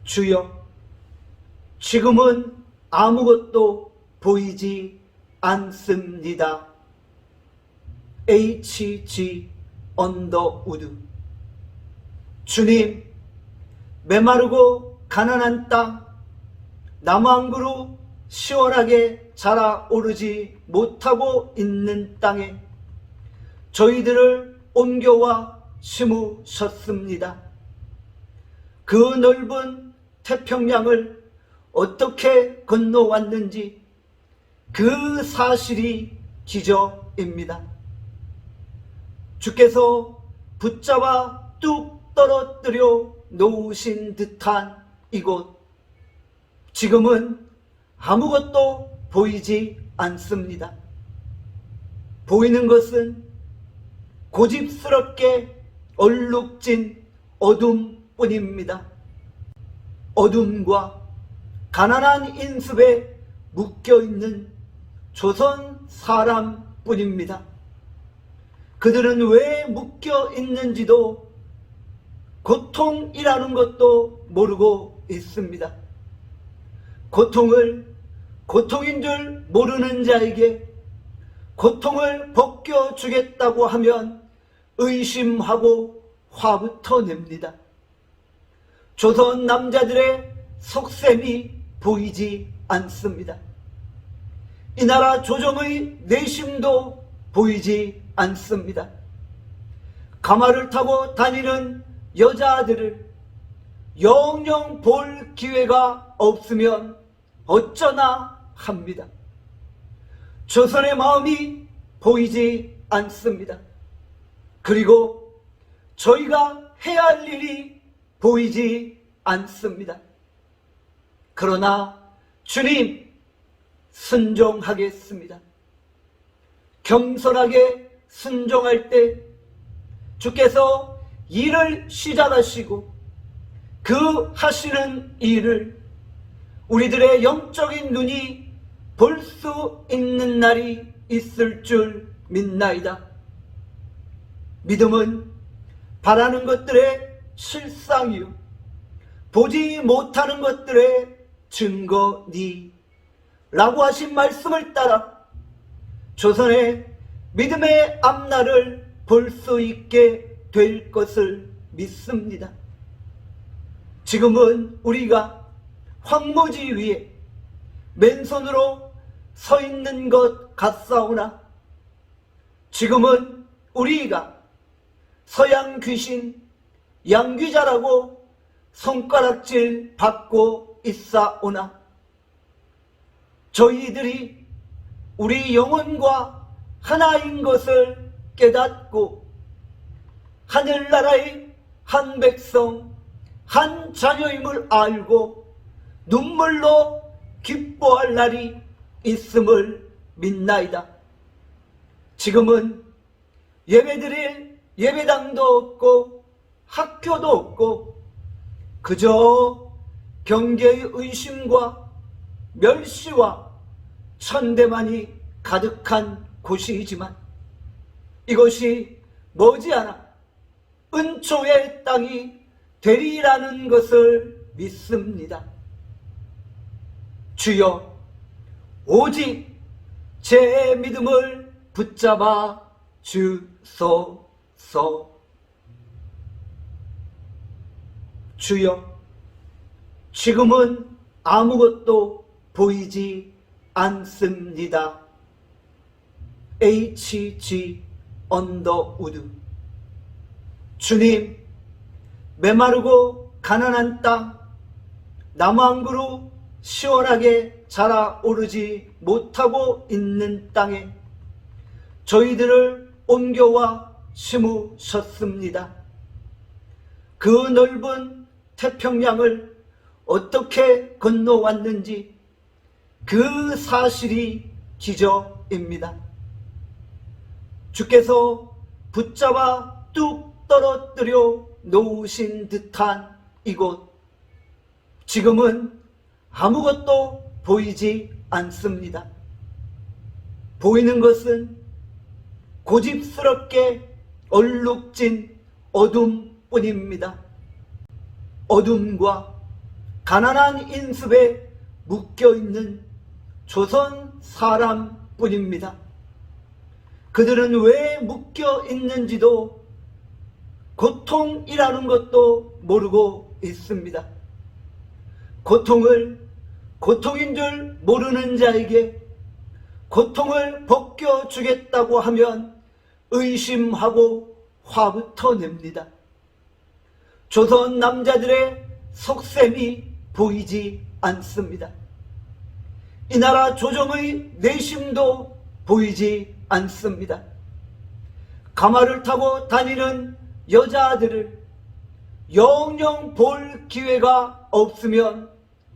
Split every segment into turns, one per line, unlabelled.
주여, 지금은 아무것도 보이지 않습니다. H.G. 언더우드. 주님, 메마르고 가난한 땅, 나무 한 그루 시원하게 자라오르지 못하고 있는 땅에 저희들을 옮겨와 심으셨습니다. 그 넓은 태평양을 어떻게 건너왔는지 그 사실이 기적입니다. 주께서 붙잡아 뚝 떨어뜨려 놓으신 듯한 이곳, 지금은 아무것도 보이지 않습니다. 보이는 것은 고집스럽게 얼룩진 어둠뿐입니다. 어둠과 가난한 인습에 묶여있는 조선 사람뿐입니다. 그들은 왜 묶여 있는지도 고통이라는 것도 모르고 있습니다. 고통을 고통인 줄 모르는 자에게 고통을 벗겨주겠다고 하면 의심하고 화부터 냅니다. 조선 남자들의 속셈이 보이지 않습니다. 이 나라 조정의 내심도 보이지 않습니다. 가마를 타고 다니는 여자들을 영영 볼 기회가 없으면 어쩌나 합니다. 조선의 마음이 보이지 않습니다. 그리고 저희가 해야 할 일이 보이지 않습니다. 그러나 주님, 순종하겠습니다. 겸손하게 순종할 때 주께서 일을 시작하시고 그 하시는 일을 우리들의 영적인 눈이 볼 수 있는 날이 있을 줄 믿나이다. 믿음은 바라는 것들의 실상이요 보지 못하는 것들의 증거니 라고 하신 말씀을 따라 조선의 믿음의 앞날을 볼 수 있게 될 것을 믿습니다. 지금은 우리가 황무지 위에 맨손으로 서 있는 것 같사오나 지금은 우리가 서양 귀신 양귀자라고 손가락질 받고 있사오나 저희들이 우리 영혼과 하나인 것을 깨닫고 하늘나라의 한 백성, 한 자녀임을 알고 눈물로 기뻐할 날이 있음을 믿나이다. 지금은 예배드릴 예배당도 없고 학교도 없고 그저 경계의 의심과 멸시와 천대만이 가득한 곳이지만 이것이 머지않아 은총의 땅이 되리라는 것을 믿습니다. 주여, 오직 제 믿음을 붙잡아 주소서. 주여, 지금은 아무것도 보이지 않습니다. H.G. 언더우드. 주님, 메마르고 가난한 땅, 나무 한 그루 시원하게 자라오르지 못하고 있는 땅에 저희들을 옮겨와 심으셨습니다. 그 넓은 태평양을 어떻게 건너왔는지 그 사실이 기적입니다. 주께서 붙잡아 뚝 떨어뜨려 놓으신 듯한 이곳, 지금은 아무것도 보이지 않습니다. 보이는 것은 고집스럽게 얼룩진 어둠뿐입니다. 어둠과 가난한 인습에 묶여있는 조선 사람뿐입니다. 그들은 왜 묶여있는지도 고통이라는 것도 모르고 있습니다. 고통을 고통인 줄 모르는 자에게 고통을 벗겨주겠다고 하면 의심하고 화부터 냅니다. 조선 남자들의 속셈이 보이지 않습니다. 이 나라 조정의 내심도 보이지 않습니다. 가마를 타고 다니는 여자들을 영영 볼 기회가 없으면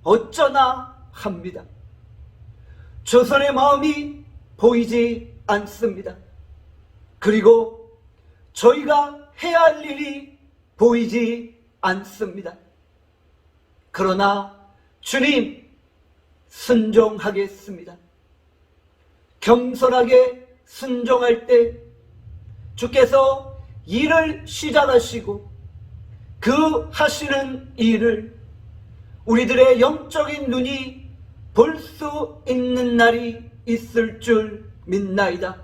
어쩌나 합니다. 조선의 마음이 보이지 않습니다. 그리고 저희가 해야 할 일이 보이지 않습니다. 그러나 주님, 순종하겠습니다. 겸손하게 순종할 때 주께서 일을 시작하시고 그 하시는 일을 우리들의 영적인 눈이 볼 수 있는 날이 있을 줄 믿나이다.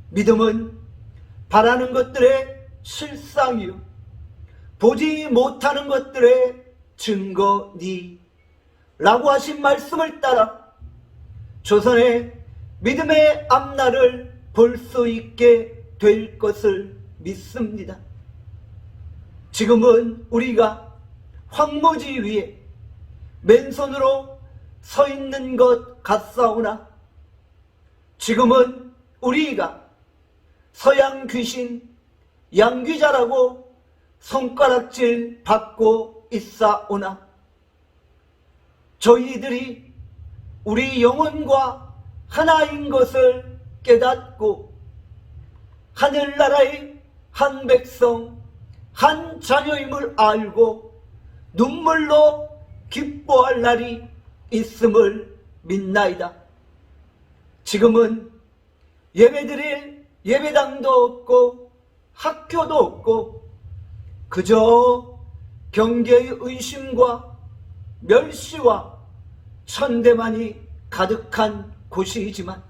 믿음은 바라는 것들의 실상이요 보지 못하는 것들의 증거니 라고 하신 말씀을 따라 조선의 믿음의 앞날을 볼 수 있게 될 것을 믿습니다. 지금은 우리가 황무지 위에 맨손으로 서 있는 것 같사오나 지금은 우리가 서양 귀신 양귀자라고 손가락질 받고 있사오나 저희들이 우리 영혼과 하나인 것을 깨닫고 하늘나라의 한 백성 한 자녀임을 알고 눈물로 기뻐할 날이 있음을 믿나이다. 지금은 예배드릴 예배당도 없고 학교도 없고 그저 경계의 의심과 멸시와 천대만이 가득한 곳이지만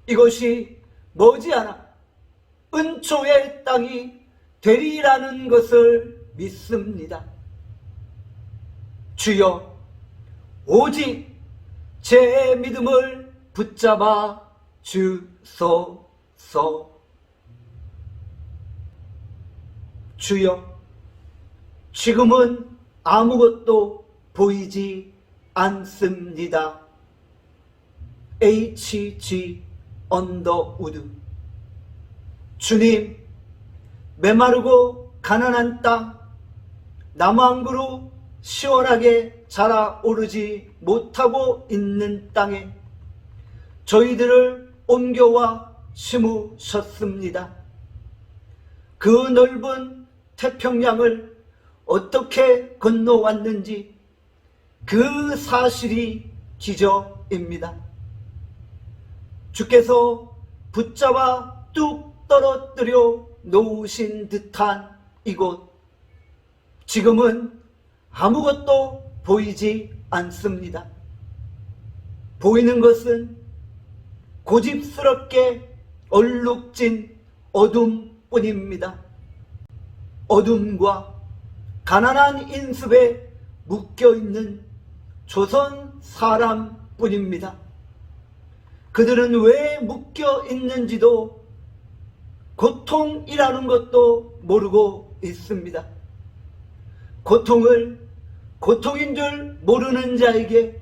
이것이 머지않아 은총의 땅이 되리라는 것을 믿습니다. 주여, 오직 제 믿음을 붙잡아 주소서. 주여, 지금은 아무것도 보이지 않습니다. H.G. 언더우드. 주님, 메마르고 가난한 땅, 나무 한 그루 시원하게 자라오르지 못하고 있는 땅에 저희들을 옮겨와 심으셨습니다. 그 넓은 태평양을 어떻게 건너왔는지 그 사실이 기적입니다. 주께서 붙잡아 뚝 떨어뜨려 놓으신 듯한 이곳, 지금은 아무것도 보이지 않습니다. 보이는 것은 고집스럽게 얼룩진 어둠뿐입니다. 어둠과 가난한 인습에 묶여있는 조선 사람뿐입니다. 그들은 왜 묶여있는지도 고통이라는 것도 모르고 있습니다. 고통을 고통인 줄 모르는 자에게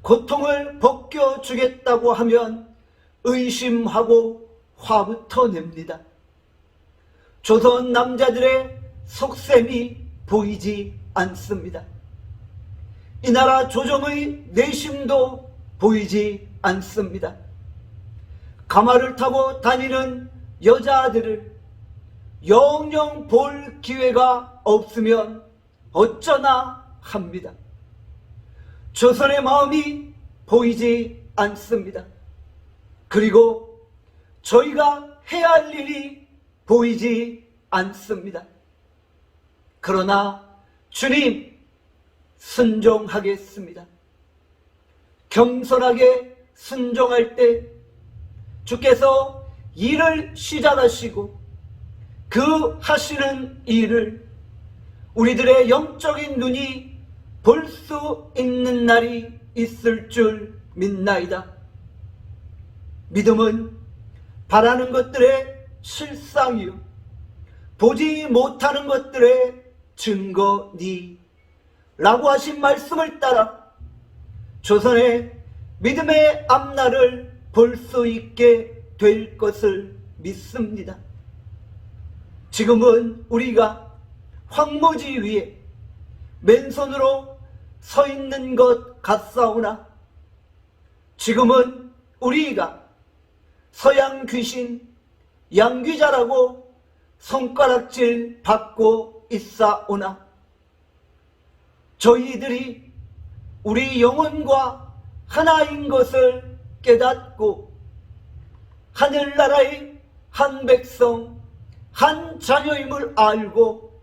고통을 벗겨주겠다고 하면 의심하고 화부터 냅니다. 조선 남자들의 속셈이 보이지 않습니다. 이 나라 조정의 내심도 보이지 않습니다. 가마를 타고 다니는 여자들을 영영 볼 기회가 없으면 어쩌나 합니다. 조선의 마음이 보이지 않습니다. 그리고 저희가 해야 할 일이 보이지 않습니다. 그러나 주님, 순종하겠습니다. 겸손하게 순종할 때 주께서 일을 시작하시고 그 하시는 일을 우리들의 영적인 눈이 볼 수 있는 날이 있을 줄 믿나이다. 믿음은 바라는 것들의 실상이요 보지 못하는 것들의 증거니 라고 하신 말씀을 따라 조선의 믿음의 앞날을 볼 수 있게 될 것을 믿습니다. 지금은 우리가 황무지 위에 맨손으로 서 있는 것 같사오나 지금은 우리가 서양 귀신 양귀자라고 손가락질 받고 있사오나 저희들이 우리 영혼과 하나인 것을 깨닫고 하늘나라의 한 백성, 한 자녀임을 알고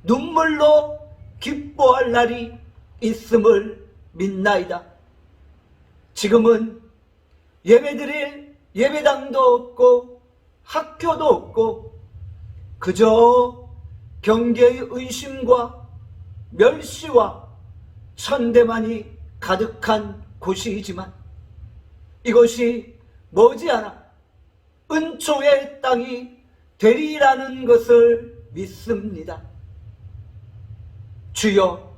눈물로 기뻐할 날이 있음을 믿나이다. 지금은 예배드릴 예배당도 없고 학교도 없고 그저 경계의 의심과 멸시와 천대만이 가득한 곳이지만 이것이 머지않아 은총의 땅이 되리라는 것을 믿습니다. 주여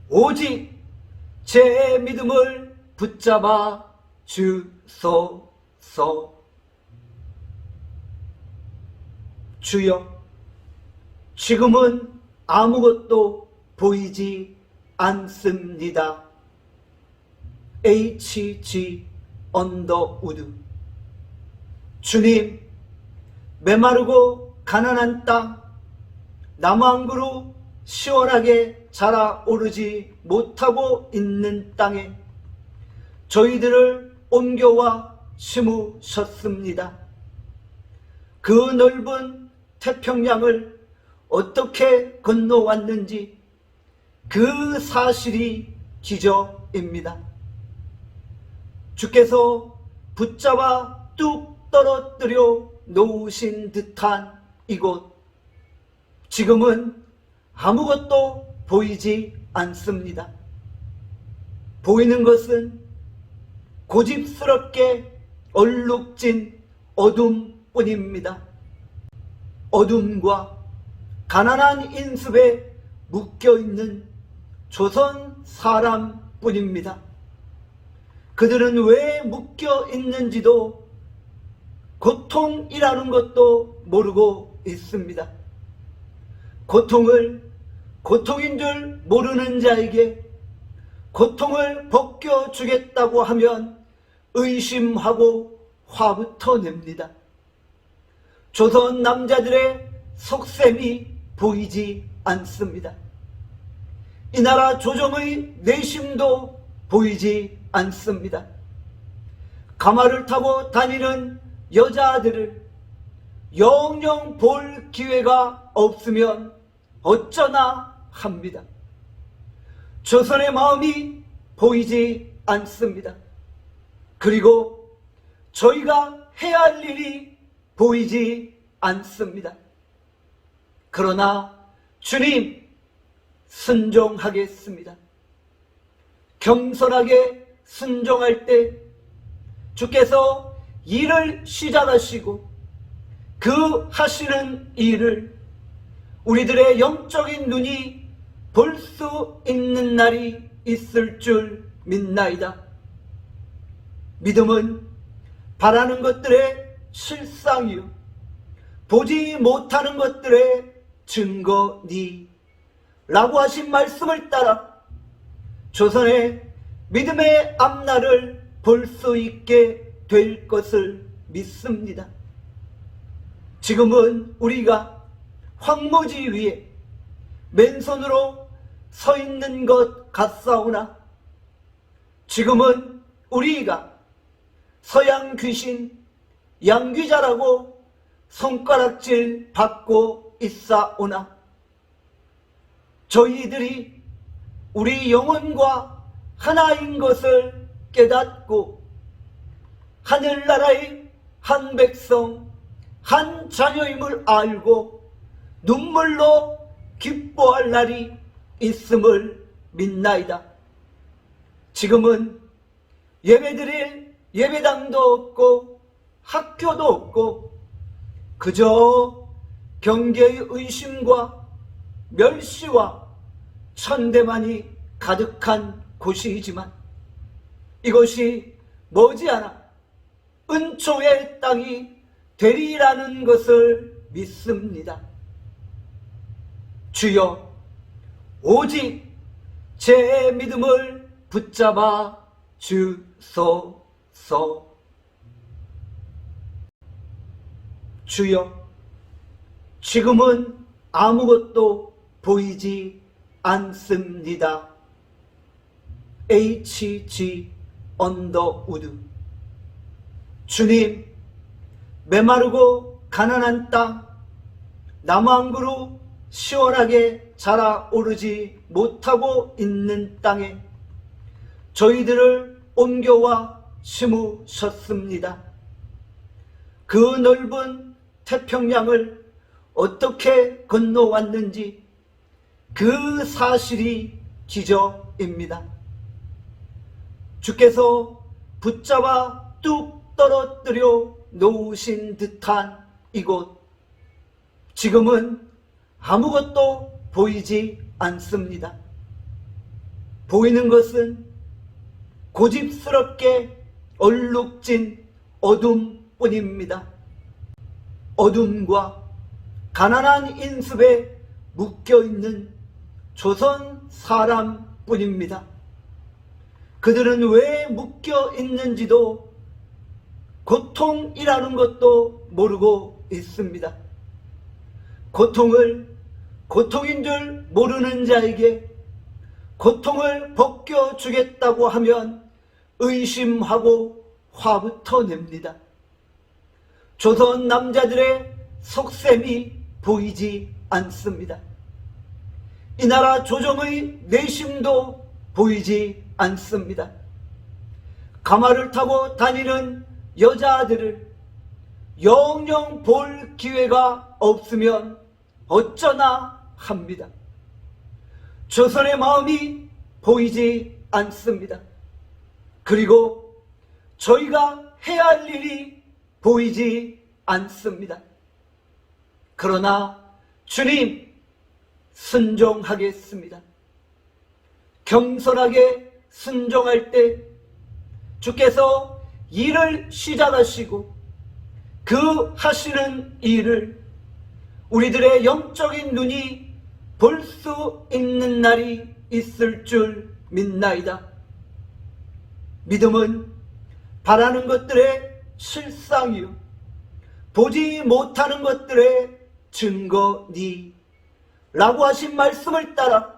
오직 제 믿음을 붙잡아 주소서. 주여 지금은 아무것도 보이지 않습니다. H.G. 언더우드. 주님, 메마르고 가난한 땅, 나무 한 그루 시원하게 자라오르지 못하고 있는 땅에 저희들을 옮겨와 심으셨습니다. 그 넓은 태평양을 어떻게 건너왔는지 그 사실이 기적입니다. 주께서 붙잡아 뚝 떨어뜨려 놓으신 듯한 이곳, 지금은 아무것도 보이지 않습니다. 보이는 것은 고집스럽게 얼룩진 어둠뿐입니다. 어둠과 가난한 인습에 묶여있는 조선 사람뿐입니다. 그들은 왜 묶여 있는지도 고통이라는 것도 모르고 있습니다. 고통을 고통인 줄 모르는 자에게 고통을 벗겨주겠다고 하면 의심하고 화부터 냅니다. 조선 남자들의 속셈이 보이지 않습니다. 이 나라 조정의 내심도 보이지 않습니다. 가마를 타고 다니는 여자들을 영영 볼 기회가 없으면 어쩌나 합니다. 조선의 마음이 보이지 않습니다. 그리고 저희가 해야 할 일이 보이지 않습니다. 그러나 주님, 순종하겠습니다. 겸손하게 순종할 때 주께서 일을 시작하시고 그 하시는 일을 우리들의 영적인 눈이 볼 수 있는 날이 있을 줄 믿나이다. 믿음은 바라는 것들의 실상이요 보지 못하는 것들의 증거니 라고 하신 말씀을 따라 조선의 믿음의 앞날을 볼 수 있게 될 것을 믿습니다. 지금은 우리가 황무지 위에 맨손으로 서 있는 것 같사오나 지금은 우리가 서양 귀신 양귀자라고 손가락질 받고 있사오나 저희들이 우리 영혼과 하나인 것을 깨닫고 하늘나라의 한 백성, 한 자녀임을 알고 눈물로 기뻐할 날이 있음을 믿나이다. 지금은 예배드릴 예배당도 없고 학교도 없고 그저 경계의 의심과 멸시와 천대만이 가득한 곳이지만 이것이 머지않아 은총의 땅이 되리라는 것을 믿습니다. 주여, 오직 제 믿음을 붙잡아 주소서. 주여, 지금은 아무것도 보이지 않습니다. H.G. 언더우드. 주님, 메마르고 가난한 땅, 나무 한 그루 시원하게 자라오르지 못하고 있는 땅에 저희들을 옮겨와 심으셨습니다. 그 넓은 태평양을 어떻게 건너왔는지 그 사실이 기적입니다. 주께서 붙잡아 뚝 떨어뜨려 놓으신 듯한 이곳, 지금은 아무것도 보이지 않습니다. 보이는 것은 고집스럽게 얼룩진 어둠뿐입니다. 어둠과 가난한 인습에 묶여있는 조선 사람뿐입니다. 그들은 왜 묶여있는지도 고통이라는 것도 모르고 있습니다. 고통을 고통인 줄 모르는 자에게 고통을 벗겨주겠다고 하면 의심하고 화부터 냅니다. 조선 남자들의 속셈이 보이지 않습니다. 이 나라 조정의 내심도 보이지 않습니다. 가마를 타고 다니는 여자들을 영영 볼 기회가 없으면 어쩌나 합니다. 조선의 마음이 보이지 않습니다. 그리고 저희가 해야 할 일이 보이지 않습니다. 그러나 주님, 순종하겠습니다. 경솔하게 순종할 때 주께서 일을 시작하시고 그 하시는 일을 우리들의 영적인 눈이 볼 수 있는 날이 있을 줄 믿나이다. 믿음은 바라는 것들의 실상이요 보지 못하는 것들의 증거니 라고 하신 말씀을 따라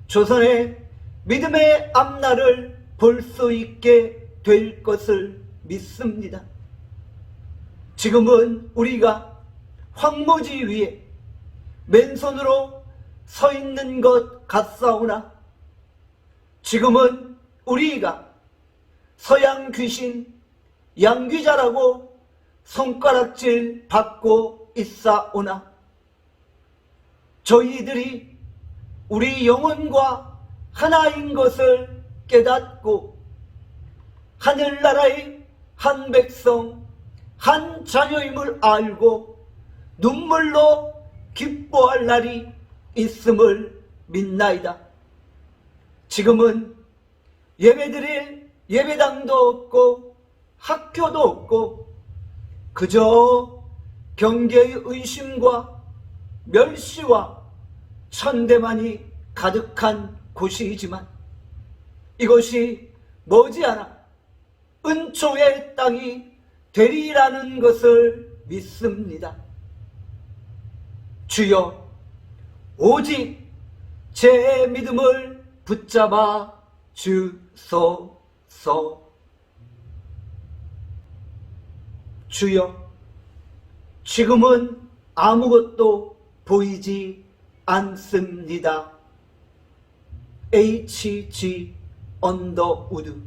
조선의 믿음의 앞날을 볼 수 있게 될 것을 믿습니다. 지금은 우리가 황무지 위에 맨손으로 서 있는 것 같사오나 지금은 우리가 서양 귀신 양귀자라고 손가락질 받고 있사오나 저희들이 우리 영혼과 하나인 것을 깨닫고 하늘나라의 한 백성, 한 자녀임을 알고 눈물로 기뻐할 날이 있음을 믿나이다. 지금은 예배드릴 예배당도 없고 학교도 없고 그저 경계의 의심과 멸시와 천대만이 가득한 곳이지만 이것이 머지않아 은총의 땅이 되리라는 것을 믿습니다. 주여, 오직 제 믿음을 붙잡아 주소서. 주여, 지금은 아무것도 보이지 않습니다. H.G. 언더우드.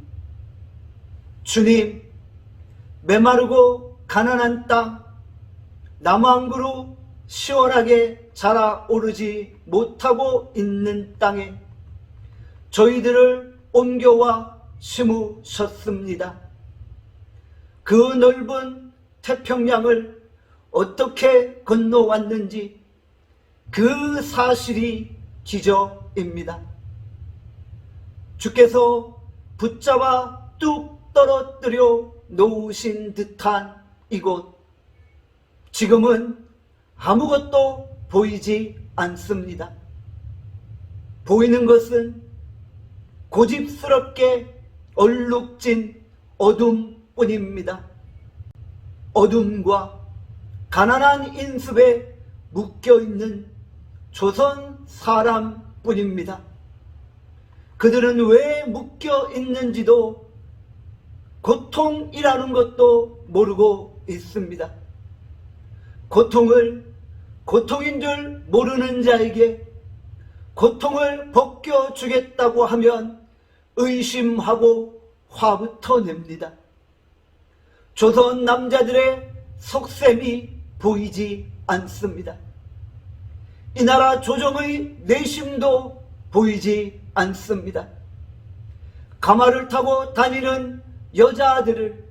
주님, 메마르고 가난한 땅, 나무 한 그루 시원하게 자라오르지 못하고 있는 땅에 저희들을 옮겨와 심으셨습니다. 그 넓은 태평양을 어떻게 건너왔는지 그 사실이 기적입니다. 주께서 붙잡아 뚝 떨어뜨려 놓으신 듯한 이곳, 지금은 아무것도 보이지 않습니다. 보이는 것은 고집스럽게 얼룩진 어둠뿐입니다. 어둠과 가난한 인습에 묶여있는 조선 사람뿐입니다. 그들은 왜 묶여있는지도 고통이라는 것도 모르고 있습니다. 고통을 고통인 줄 모르는 자에게 고통을 벗겨주겠다고 하면 의심하고 화부터 냅니다. 조선 남자들의 속셈이 보이지 않습니다. 이 나라 조정의 내심도 보이지 않습니다. 가마를 타고 다니는 여자들을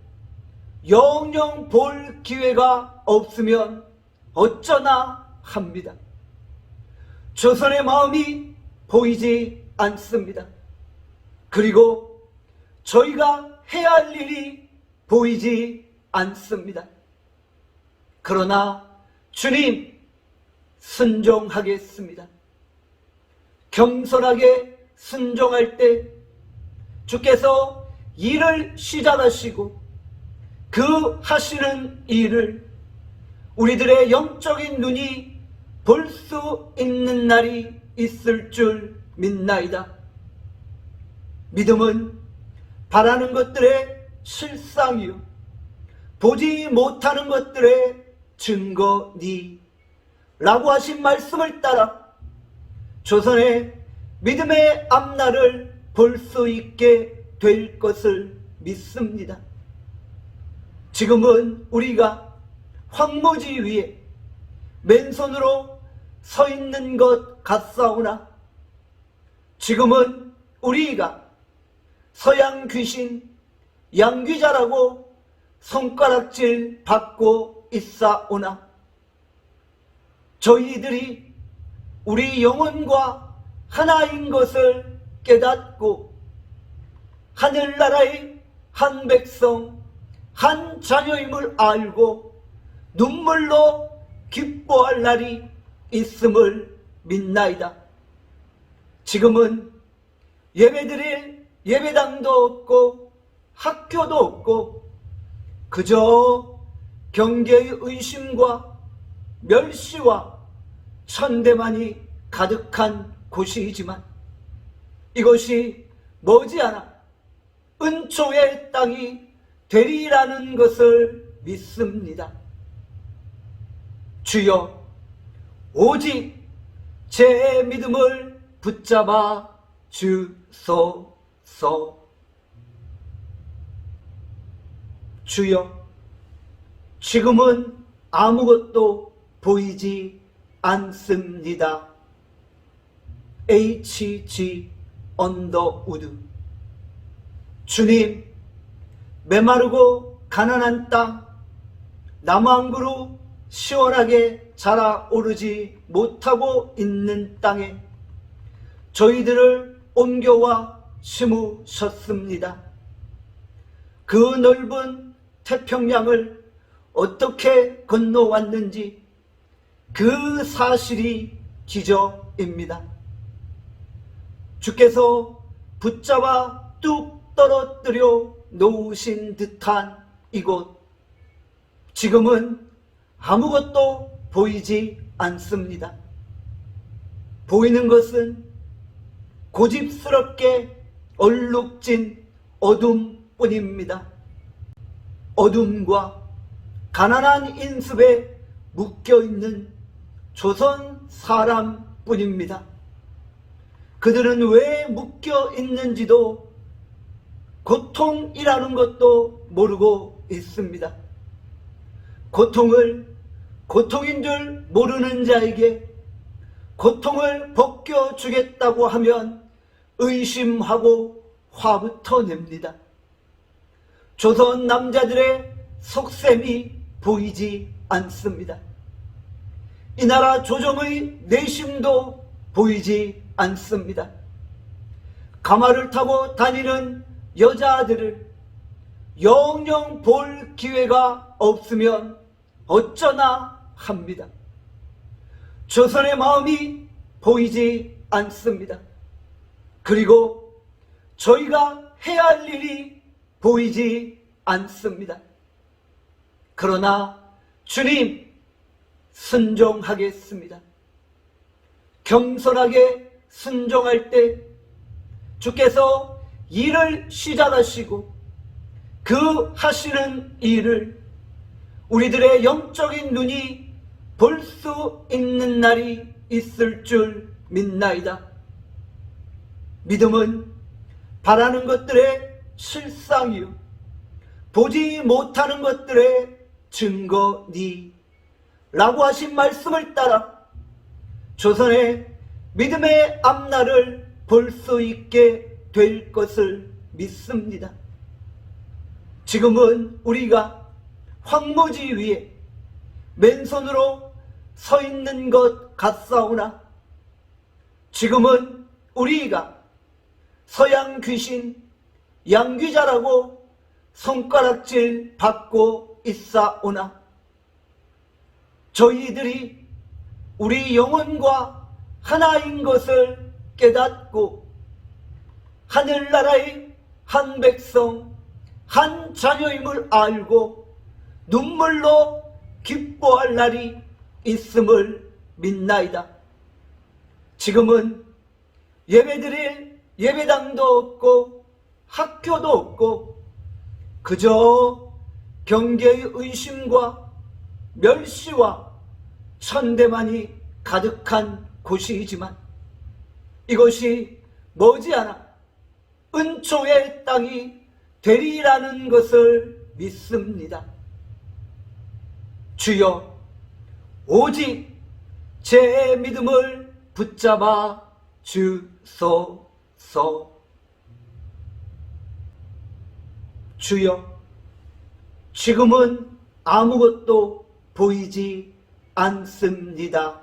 영영 볼 기회가 없으면 어쩌나 합니다. 조선의 마음이 보이지 않습니다. 그리고 저희가 해야 할 일이 보이지 않습니다. 그러나 주님, 순종하겠습니다. 겸손하게 순종할 때 주께서 일을 시작하시고 그 하시는 일을 우리들의 영적인 눈이 볼 수 있는 날이 있을 줄 믿나이다. 믿음은 바라는 것들의 실상이요 보지 못하는 것들의 증거니 라고 하신 말씀을 따라 조선의 믿음의 앞날을 볼 수 있게 될 것을 믿습니다. 지금은 우리가 황무지 위에 맨손으로 서 있는 것 같사오나 지금은 우리가 서양 귀신 양귀자라고 손가락질 받고 있사오나 저희들이 우리 영혼과 하나인 것을 깨닫고 하늘나라의 한 백성, 한 자녀임을 알고 눈물로 기뻐할 날이 있음을 믿나이다. 지금은 예배드릴 예배당도 없고 학교도 없고 그저 경계의 의심과 멸시와 천대만이 가득한 곳이지만 이것이 머지않아 은총의 땅이 되리라는 것을 믿습니다. 주여, 오직 제 믿음을 붙잡아 주소서. 주여, 지금은 아무것도 보이지 않습니다. H.G. 언더우드. 주님, 메마르고 가난한 땅, 나무 한 그루 시원하게 자라오르지 못하고 있는 땅에 저희들을 옮겨와 심으셨습니다. 그 넓은 태평양을 어떻게 건너왔는지 그 사실이 기적입니다. 주께서 붙잡아 뚝 떨어뜨려 놓으신 듯한 이곳, 지금은 아무것도 보이지 않습니다. 보이는 것은 고집스럽게 얼룩진 어둠뿐입니다. 어둠과 가난한 인습에 묶여있는 조선 사람뿐입니다. 그들은 왜 묶여 있는지도 고통이라는 것도 모르고 있습니다. 고통을 고통인 줄 모르는 자에게 고통을 벗겨주겠다고 하면 의심하고 화부터 냅니다. 조선 남자들의 속셈이 보이지 않습니다. 이 나라 조정의 내심도 보이지 않습니다. 가마를 타고 다니는 여자들을 영영 볼 기회가 없으면 어쩌나 합니다. 조선의 마음이 보이지 않습니다. 그리고 저희가 해야 할 일이 보이지 않습니다. 그러나 주님, 순종하겠습니다. 겸손하게 순종할 때 주께서 일을 시작하시고 그 하시는 일을 우리들의 영적인 눈이 볼 수 있는 날이 있을 줄 믿나이다. 믿음은 바라는 것들의 실상이요 보지 못하는 것들의 증거니 라고 하신 말씀을 따라 조선의 믿음의 앞날을 볼 수 있게 될 것을 믿습니다. 지금은 우리가 황무지 위에 맨손으로 서 있는 것 같사오나 지금은 우리가 서양 귀신 양귀자라고 손가락질 받고 있사오나 저희들이 우리 영혼과 하나인 것을 깨닫고 하늘나라의 한 백성, 한 자녀임을 알고 눈물로 기뻐할 날이 있음을 믿나이다. 지금은 예배드릴 예배당도 없고 학교도 없고 그저 경계의 의심과 멸시와 천대만이 가득한 곳이지만 이것이 머지않아 은총의 땅이 되리라는 것을 믿습니다. 주여, 오직 제 믿음을 붙잡아 주소서. 주여, 지금은 아무것도 보이지 않습니다.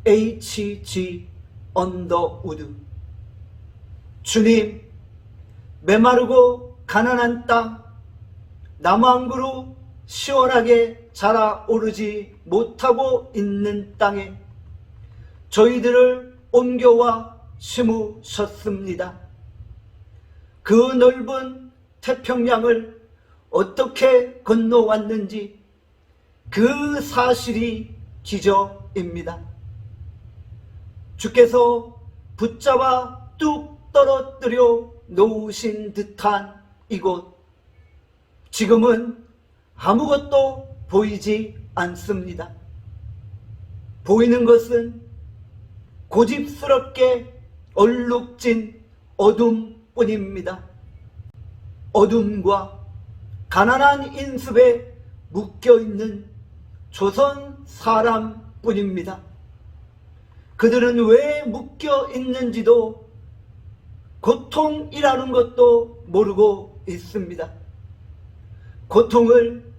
H.G. 언더우드. 주님, 메마르고 가난한 땅, 나무 한 그루 시원하게 자라오르지 못하고 있는 땅에 저희들을 옮겨와 심으셨습니다. 그 넓은 태평양을 어떻게 건너왔는지 그 사실이 기적입니다. 주께서 붙잡아 뚝 떨어뜨려 놓으신 듯한 이곳, 지금은 아무것도 보이지 않습니다. 보이는 것은 고집스럽게 얼룩진 어둠뿐입니다. 어둠과 가난한 인습에 묶여있는 조선 사람뿐입니다. 그들은 왜 묶여 있는지도 고통이라는 것도 모르고 있습니다. 고통을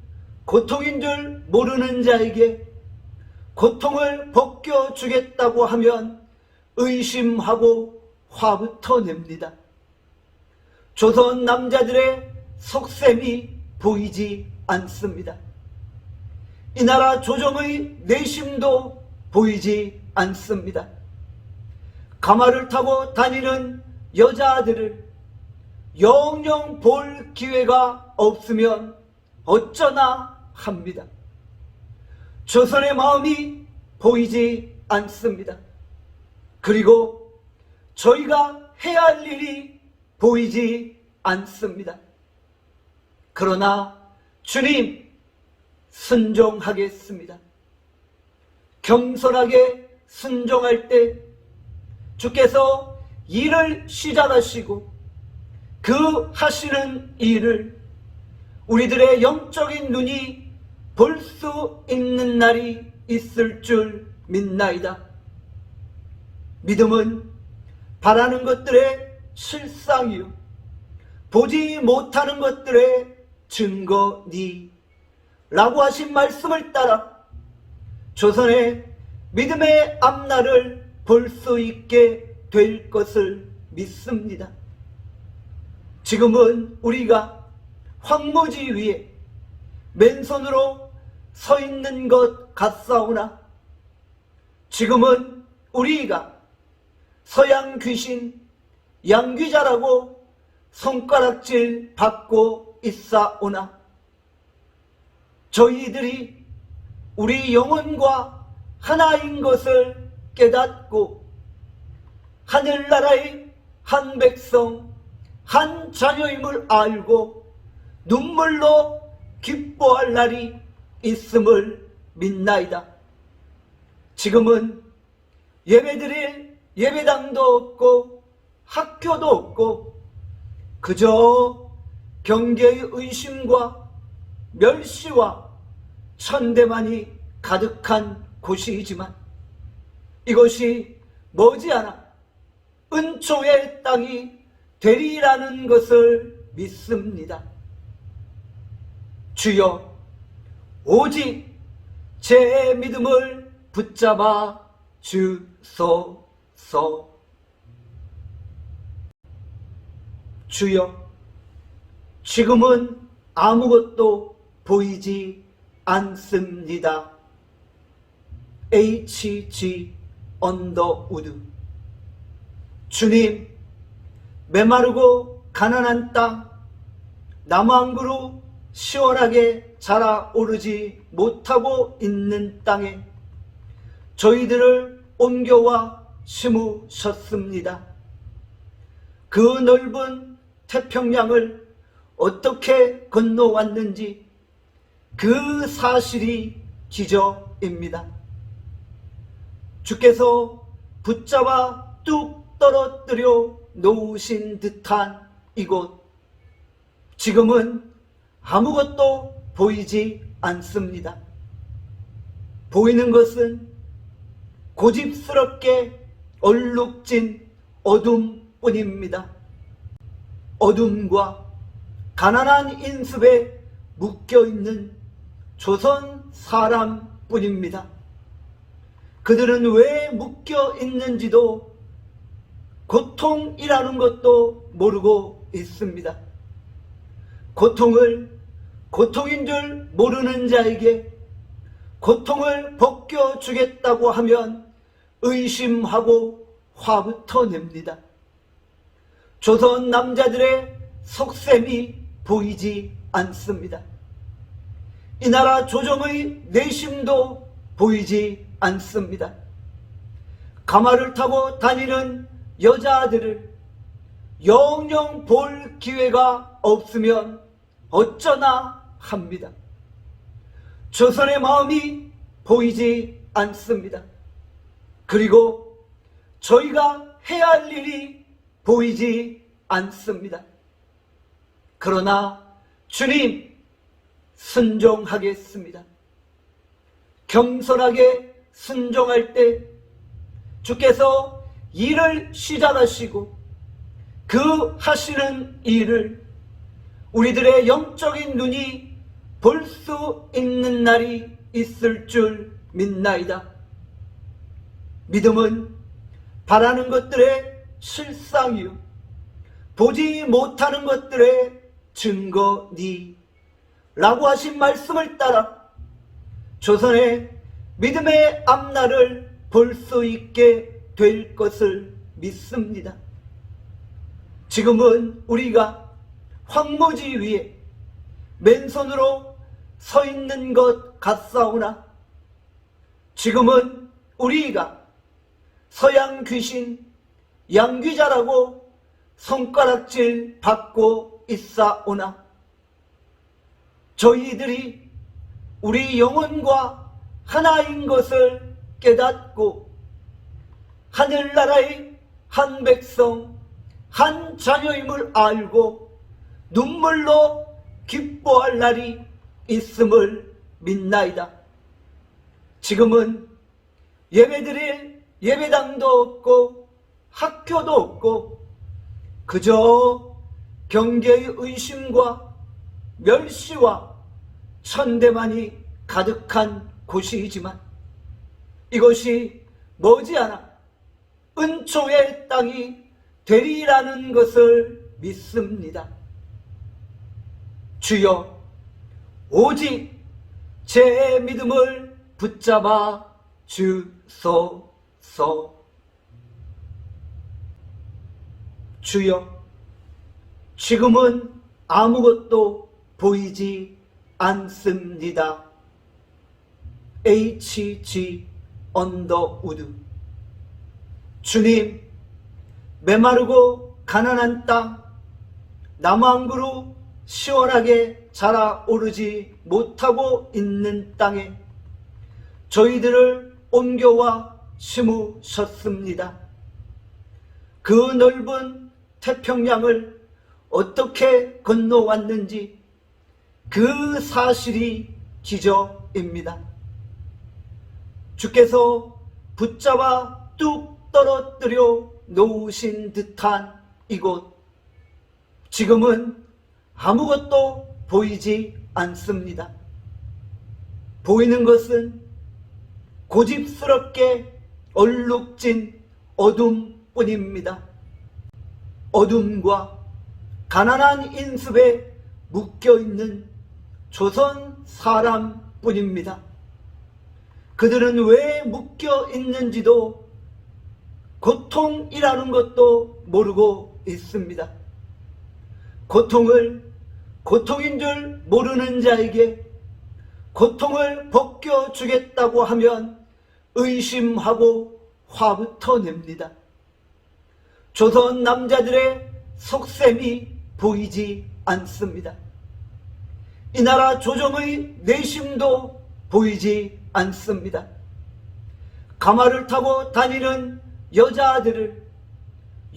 고통인 줄 모르는 자에게 고통을 벗겨주겠다고 하면 의심하고 화부터 냅니다. 조선 남자들의 속셈이 보이지 않습니다. 이 나라 조정의 내심도 보이지 않습니다. 가마를 타고 다니는 여자들을 영영 볼 기회가 없으면 어쩌나 합니다. 조선의 마음이 보이지 않습니다. 그리고 저희가 해야 할 일이 보이지 않습니다. 그러나 주님, 순종하겠습니다. 겸손하게 순종할 때 주께서 일을 시작하시고 그 하시는 일을 우리들의 영적인 눈이 볼 수 있는 날이 있을 줄 믿나이다. 믿음은 바라는 것들의 실상이요 보지 못하는 것들의 증거니 라고 하신 말씀을 따라 조선의 믿음의 앞날을 볼 수 있게 될 것을 믿습니다. 지금은 우리가 황무지 위에 맨손으로 서 있는 것 같사오나 지금은 우리가 서양 귀신 양귀자라고 손가락질 받고 있사오나 저희들이 우리 영혼과 하나인 것을 깨닫고 하늘나라의 한 백성 한 자녀임을 알고 눈물로 기뻐할 날이 있음을 믿나이다. 지금은 예배드릴 예배당도 없고 학교도 없고 그저 경계의 의심과 멸시와 천대만이 가득한 곳이지만 이것이 머지않아 은총의 땅이 되리라는 것을 믿습니다. 주여 오직 제 믿음을 붙잡아 주소서. 주여 지금은 아무것도 보이지 않습니다. H.G. 언더우드. 주님, 메마르고 가난한 땅, 나무 한 그루 시원하게 자라오르지 못하고 있는 땅에 저희들을 옮겨와 심으셨습니다. 그 넓은 태평양을 어떻게 건너왔는지 그 사실이 기적입니다. 주께서 붙잡아 뚝 떨어뜨려 놓으신 듯한 이곳, 지금은 아무것도 보이지 않습니다. 보이는 것은 고집스럽게 얼룩진 어둠뿐입니다. 어둠과 가난한 인습에 묶여있는 조선 사람뿐입니다. 그들은 왜 묶여있는지도 고통이라는 것도 모르고 있습니다. 고통을 고통인 줄 모르는 자에게 고통을 벗겨주겠다고 하면 의심하고 화부터 냅니다. 조선 남자들의 속셈이 보이지 않습니다. 이 나라 조정의 내심도 보이지 않습니다. 가마를 타고 다니는 여자들을 영영 볼 기회가 없으면 어쩌나 합니다. 조선의 마음이 보이지 않습니다. 그리고 저희가 해야 할 일이 보이지 않습니다. 그러나 주님, 순종하겠습니다. 겸손하게 순종할 때 주께서 일을 시작하시고 그 하시는 일을 우리들의 영적인 눈이 볼 수 있는 날이 있을 줄 믿나이다. 믿음은 바라는 것들의 실상이요 보지 못하는 것들의 증거니 라고 하신 말씀을 따라 조선의 믿음의 앞날을 볼 수 있게 될 것을 믿습니다. 지금은 우리가 황무지 위에 맨손으로 서 있는 것 같사오나 지금은 우리가 서양 귀신 양귀자라고 손가락질 받고 있사오나 저희들이 우리 영혼과 하나인 것을 깨닫고 하늘나라의 한 백성 한 자녀임을 알고 눈물로 기뻐할 날이 있음을 믿나이다. 지금은 예배드릴 예배당도 없고 학교도 없고 그저 경계의 의심과 멸시와 천대만이 가득한 곳이지만 이것이 머지않아 은총의 땅이 되리라는 것을 믿습니다. 주여, 오직 제 믿음을 붙잡아 주소서. 주여, 지금은 아무것도 보이지 않습니다. H.G. 언더우드. 주님, 메마르고 가난한 땅, 나무 한 그루 시원하게 자라오르지 못하고 있는 땅에 저희들을 옮겨와 심으셨습니다. 그 넓은 태평양을 어떻게 건너왔는지 그 사실이 기적입니다. 주께서 붙잡아 뚝 떨어뜨려 놓으신 듯한 이곳, 지금은 아무것도 보이지 않습니다. 보이는 것은 고집스럽게 얼룩진 어둠뿐입니다. 어둠과 가난한 인습에 묶여있는 조선 사람뿐입니다. 그들은 왜 묶여있는지도 고통이라는 것도 모르고 있습니다. 고통을 고통인 줄 모르는 자에게 고통을 벗겨주겠다고 하면 의심하고 화부터 냅니다. 조선 남자들의 속셈이 보이지 않습니다. 이 나라 조정의 내심도 보이지 않습니다. 가마를 타고 다니는 여자들을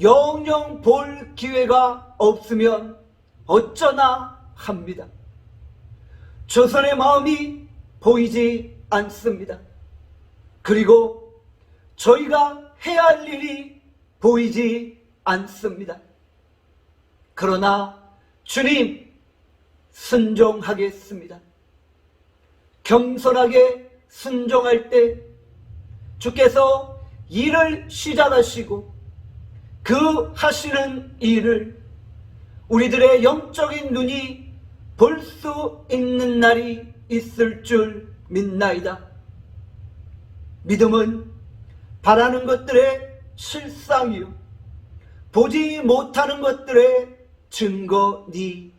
영영 볼 기회가 없으면 어쩌나 합니다. 조선의 마음이 보이지 않습니다. 그리고 저희가 해야 할 일이 보이지 않습니다. 그러나 주님, 순종하겠습니다. 겸손하게 순종할 때 주께서 일을 시작하시고 그 하시는 일을 우리들의 영적인 눈이 볼 수 있는 날이 있을 줄 믿나이다. 믿음은 바라는 것들의 실상이요 보지 못하는 것들의 증거니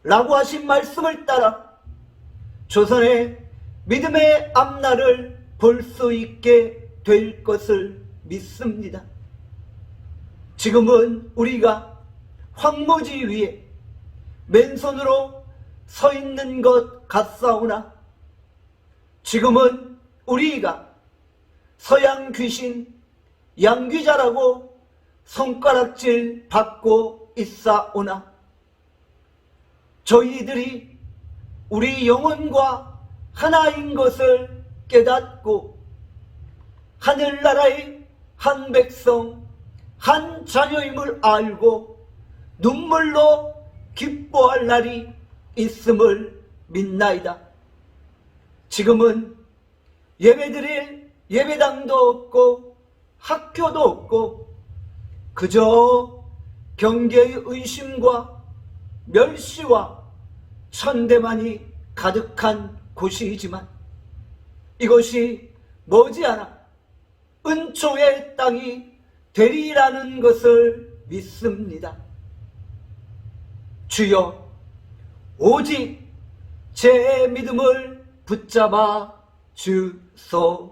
라고 하신 말씀을 따라 조선의 믿음의 앞날을 볼 수 있게 될 것을 믿습니다. 지금은 우리가 황무지 위에 맨손으로 서 있는 것 같사오나 지금은 우리가 서양 귀신 양귀자라고 손가락질 받고 있사오나 저희들이 우리 영혼과 하나인 것을 깨닫고 하늘나라의 한 백성 한 자녀임을 알고 눈물로 기뻐할 날이 있음을 믿나이다. 지금은 예배드릴 예배당도 없고 학교도 없고 그저 경계의 의심과 멸시와 천대만이 가득한 곳이지만 이것이 머지않아 은총의 땅이 되리라는 것을 믿습니다. 주여, 오직 제 믿음을 붙잡아 주소서.